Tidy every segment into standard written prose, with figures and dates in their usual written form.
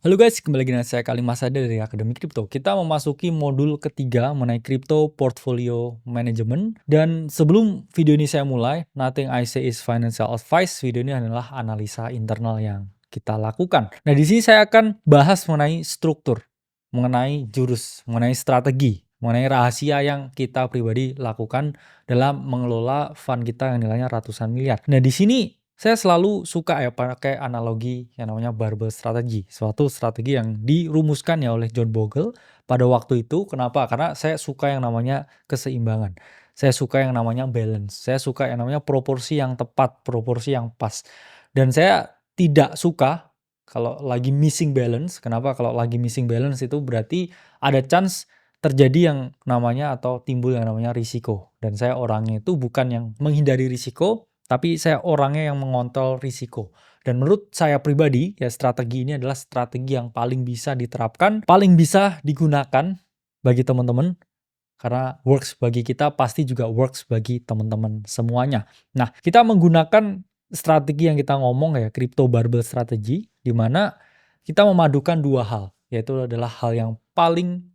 Halo guys, kembali lagi dengan saya Kalimas Sada dari Akademi Kripto. Kita memasuki modul ketiga mengenai Crypto Portfolio Management. Dan sebelum video ini saya mulai, nothing I say is financial advice. Video ini adalah analisa internal yang kita lakukan. Nah, di sini saya akan bahas mengenai struktur, mengenai jurus, mengenai strategi, mengenai rahasia yang kita pribadi lakukan dalam mengelola fund kita yang nilainya ratusan miliar. Nah, di sini saya selalu suka ya pakai analogi yang namanya barbell strategy, suatu strategi yang dirumuskan ya oleh John Bogle pada waktu itu. Kenapa? Karena saya suka yang namanya keseimbangan. Saya suka yang namanya balance. Saya suka yang namanya proporsi yang tepat, proporsi yang pas. Dan saya tidak suka kalau lagi missing balance. Kenapa? Kalau lagi missing balance itu berarti ada chance terjadi yang namanya atau timbul yang namanya risiko. Dan saya orangnya itu bukan yang menghindari risiko, tapi saya orangnya yang mengontrol risiko. Dan menurut saya pribadi, ya strategi ini adalah strategi yang paling bisa diterapkan, paling bisa digunakan bagi teman-teman, karena works bagi kita pasti juga works bagi teman-teman semuanya. Nah, kita menggunakan strategi yang kita ngomong ya, crypto barbell strategy, di mana kita memadukan dua hal, yaitu adalah hal yang paling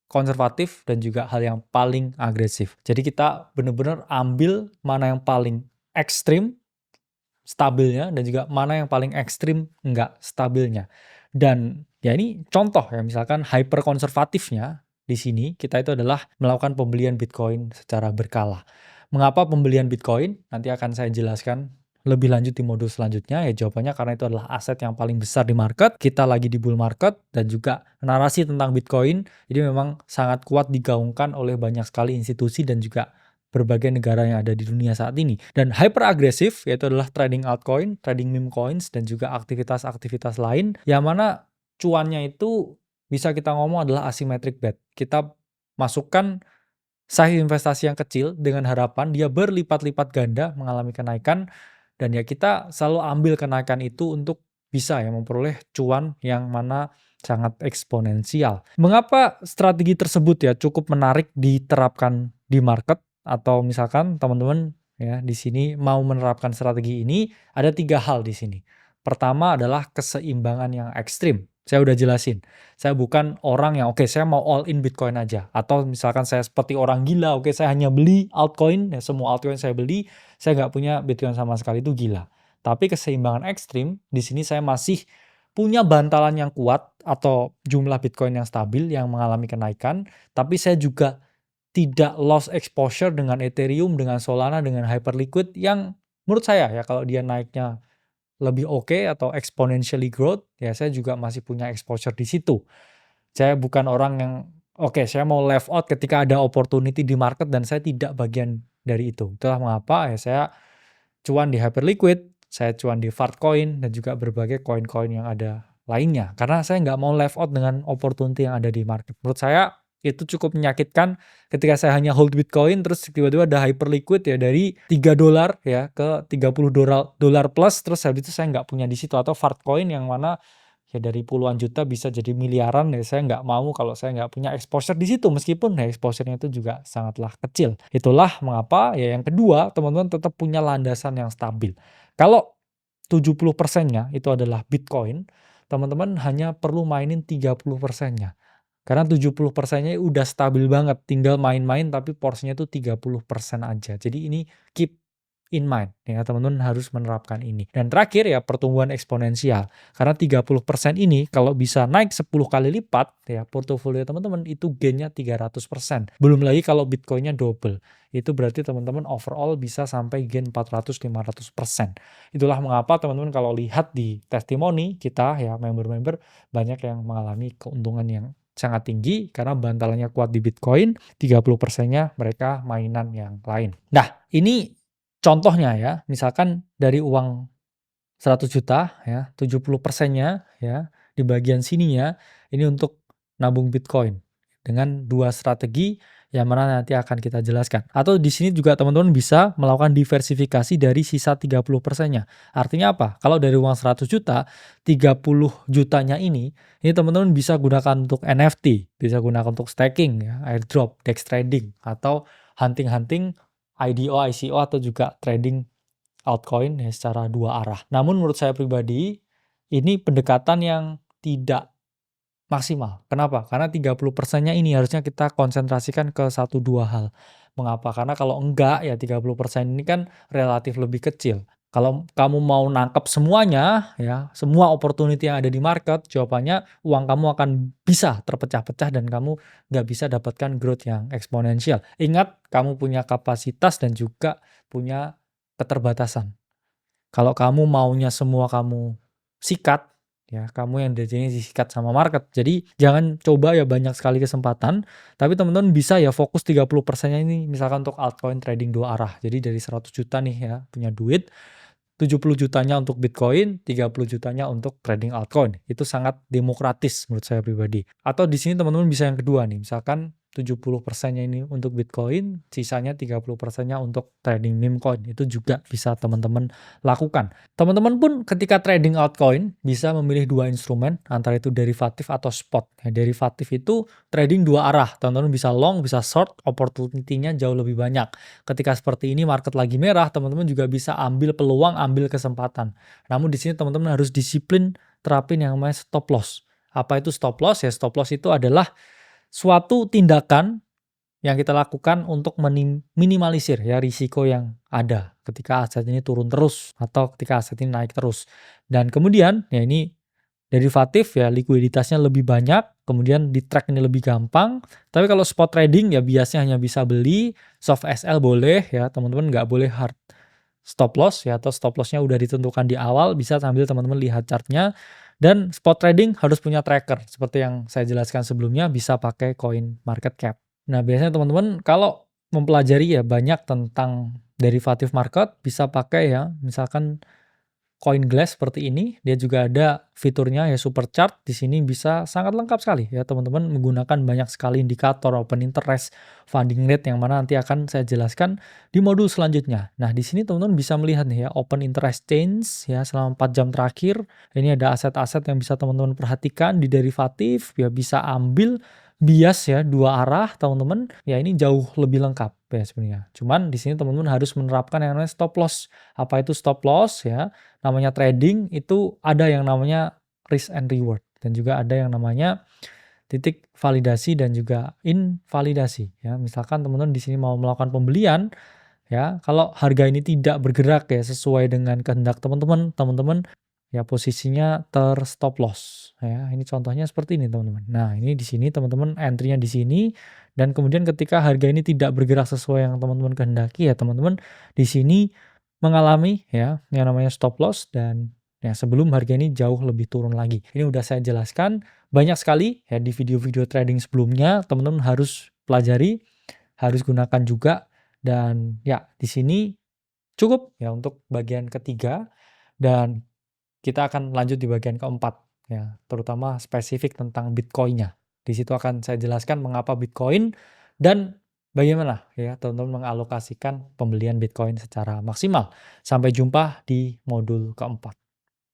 konservatif dan juga hal yang paling agresif. Jadi kita benar-benar ambil mana yang paling ekstrim stabilnya dan juga mana yang paling ekstrim enggak stabilnya. Dan ya ini contoh ya, misalkan hyper konservatifnya di sini kita itu adalah melakukan pembelian Bitcoin secara berkala. Mengapa pembelian Bitcoin? Nanti akan saya jelaskan lebih lanjut di modul selanjutnya. Ya jawabannya karena itu adalah aset yang paling besar di market. Kita lagi di bull market dan juga narasi tentang Bitcoin jadi memang sangat kuat digaungkan oleh banyak sekali institusi dan juga berbagai negara yang ada di dunia saat ini. Dan hyper agresif yaitu adalah trading altcoin, trading meme coins, dan juga aktivitas-aktivitas lain yang mana cuannya itu bisa kita ngomong adalah asymmetric bet. Kita masukkan size investasi yang kecil dengan harapan dia berlipat-lipat ganda mengalami kenaikan, dan ya kita selalu ambil kenaikan itu untuk bisa ya memperoleh cuan yang mana sangat eksponensial. Mengapa strategi tersebut ya cukup menarik diterapkan di market? Atau misalkan teman-teman ya di sini mau menerapkan strategi ini, ada 3 hal di sini. Pertama adalah keseimbangan yang ekstrim. Saya udah jelasin. Saya bukan orang yang oke saya mau all in Bitcoin aja, atau misalkan saya seperti orang gila, oke saya hanya beli altcoin, ya semua altcoin saya beli, saya nggak punya Bitcoin sama sekali, itu gila. Tapi keseimbangan ekstrim di sini saya masih punya bantalan yang kuat atau jumlah Bitcoin yang stabil yang mengalami kenaikan, tapi saya juga tidak loss exposure dengan Ethereum, dengan Solana, dengan Hyperliquid yang menurut saya ya kalau dia naiknya lebih oke atau exponentially growth, ya saya juga masih punya exposure di situ. Saya bukan orang yang oke saya mau left out ketika ada opportunity di market dan saya tidak bagian dari itu. Itulah mengapa ya saya cuan di Hyperliquid, saya cuan di Fartcoin dan juga berbagai koin-koin yang ada lainnya. Karena saya nggak mau left out dengan opportunity yang ada di market. Menurut saya itu cukup menyakitkan ketika saya hanya hold Bitcoin terus tiba-tiba ada Hyperliquid ya dari $3 ya ke $30 plus, terus habis itu saya nggak punya di situ, atau Fartcoin yang mana ya dari puluhan juta bisa jadi miliaran, ya saya nggak mau kalau saya nggak punya exposure di situ, meskipun ya exposure-nya itu juga sangatlah kecil. Itulah mengapa ya yang kedua teman-teman tetap punya landasan yang stabil. Kalau 70%-nya itu adalah Bitcoin, teman-teman hanya perlu mainin 30%-nya. Karena 70%-nya udah stabil banget, tinggal main-main tapi porsinya itu 30% aja. Jadi ini keep in mind ya, teman-teman harus menerapkan ini. Dan terakhir ya pertumbuhan eksponensial. Karena 30% ini kalau bisa naik 10 kali lipat ya, portofolio teman-teman itu gain-nya 300%. Belum lagi kalau Bitcoin-nya double. Itu berarti teman-teman overall bisa sampai gain 400-500%. Itulah mengapa teman-teman kalau lihat di testimoni kita ya, member-member banyak yang mengalami keuntungan yang sangat tinggi karena bantalannya kuat di Bitcoin, 30%-nya mereka mainan yang lain. Nah, ini contohnya ya, misalkan dari uang 100 juta ya, 70%-nya ya di bagian sininya ini untuk nabung Bitcoin dengan 2 strategi yang mana nanti akan kita jelaskan. Atau di sini juga teman-teman bisa melakukan diversifikasi dari sisa 30%-nya. Artinya apa? Kalau dari uang 100 juta, 30 jutanya ini teman-teman bisa gunakan untuk NFT, bisa gunakan untuk staking ya, airdrop, DEX trading, atau hunting-hunting IDO, ICO, atau juga trading altcoin ya secara 2 arah. Namun menurut saya pribadi, ini pendekatan yang tidak maksimal. Kenapa? Karena 30%-nya ini harusnya kita konsentrasikan ke satu 2 hal. Mengapa? Karena kalau enggak ya 30% ini kan relatif lebih kecil. Kalau kamu mau nangkep semuanya ya, semua opportunity yang ada di market, jawabannya uang kamu akan bisa terpecah-pecah dan kamu nggak bisa dapatkan growth yang eksponensial. Ingat, kamu punya kapasitas dan juga punya keterbatasan. Kalau kamu maunya semua kamu sikat, ya kamu yang jadinya disikat sama market. Jadi jangan coba ya banyak sekali kesempatan, tapi teman-teman bisa ya fokus 30%-nya ini misalkan untuk altcoin trading 2 arah. Jadi dari 100 juta nih ya punya duit, 70 jutanya untuk Bitcoin, 30 jutanya untuk trading altcoin. Itu sangat demokratis menurut saya pribadi. Atau di sini teman-teman bisa yang kedua nih, misalkan 70%-nya ini untuk Bitcoin, sisanya 30%-nya untuk trading meme coin. Itu juga bisa teman-teman lakukan. Teman-teman pun ketika trading altcoin bisa memilih 2 instrumen, antara itu derivatif atau spot. Ya, derivatif itu trading 2 arah. Teman-teman bisa long, bisa short, opportunity-nya jauh lebih banyak. Ketika seperti ini market lagi merah, teman-teman juga bisa ambil peluang, ambil kesempatan. Namun di sini teman-teman harus disiplin terapin yang namanya stop loss. Apa itu stop loss? Ya stop loss itu adalah suatu tindakan yang kita lakukan untuk minimalisir ya risiko yang ada ketika aset ini turun terus atau ketika aset ini naik terus. Dan kemudian ya ini derivatif ya likuiditasnya lebih banyak, kemudian di track ini lebih gampang. Tapi kalau spot trading ya biasanya hanya bisa beli, soft SL boleh ya, teman-teman nggak boleh hard stop loss ya, atau stop lossnya udah ditentukan di awal, bisa sambil teman-teman lihat chartnya. Dan spot trading harus punya tracker, seperti yang saya jelaskan sebelumnya, bisa pakai coin market cap. Nah biasanya teman-teman kalau mempelajari ya banyak tentang derivatif market, bisa pakai ya, misalkan CoinGlass seperti ini, dia juga ada fiturnya ya super chart. Di sini bisa sangat lengkap sekali ya teman-teman menggunakan banyak sekali indikator open interest, funding rate yang mana nanti akan saya jelaskan di modul selanjutnya. Nah, di sini teman-teman bisa melihat nih ya open interest change ya selama 4 jam terakhir. Ini ada aset-aset yang bisa teman-teman perhatikan di derivatif, ya bisa ambil bias ya 2 arah teman-teman. Ya ini jauh lebih lengkap ya sebenarnya. Cuman di sini teman-teman harus menerapkan yang namanya stop loss. Apa itu stop loss ya? Namanya trading itu ada yang namanya risk and reward dan juga ada yang namanya titik validasi dan juga invalidasi ya. Misalkan teman-teman di sini mau melakukan pembelian ya, kalau harga ini tidak bergerak ya sesuai dengan kehendak teman-teman, teman-teman ya posisinya stop loss ya. Ini contohnya seperti ini teman-teman. Nah, ini di sini teman-teman entry-nya di sini dan kemudian ketika harga ini tidak bergerak sesuai yang teman-teman kehendaki ya teman-teman di sini mengalami ya yang namanya stop loss dan ya sebelum harga ini jauh lebih turun lagi. Ini udah saya jelaskan banyak sekali ya di video-video trading sebelumnya, teman-teman harus pelajari, harus gunakan juga dan ya di sini cukup ya untuk bagian ketiga dan kita akan lanjut di bagian keempat ya, terutama spesifik tentang Bitcoin-nya. Di situ akan saya jelaskan mengapa Bitcoin dan bagaimana ya teman-teman mengalokasikan pembelian Bitcoin secara maksimal. Sampai jumpa di modul keempat.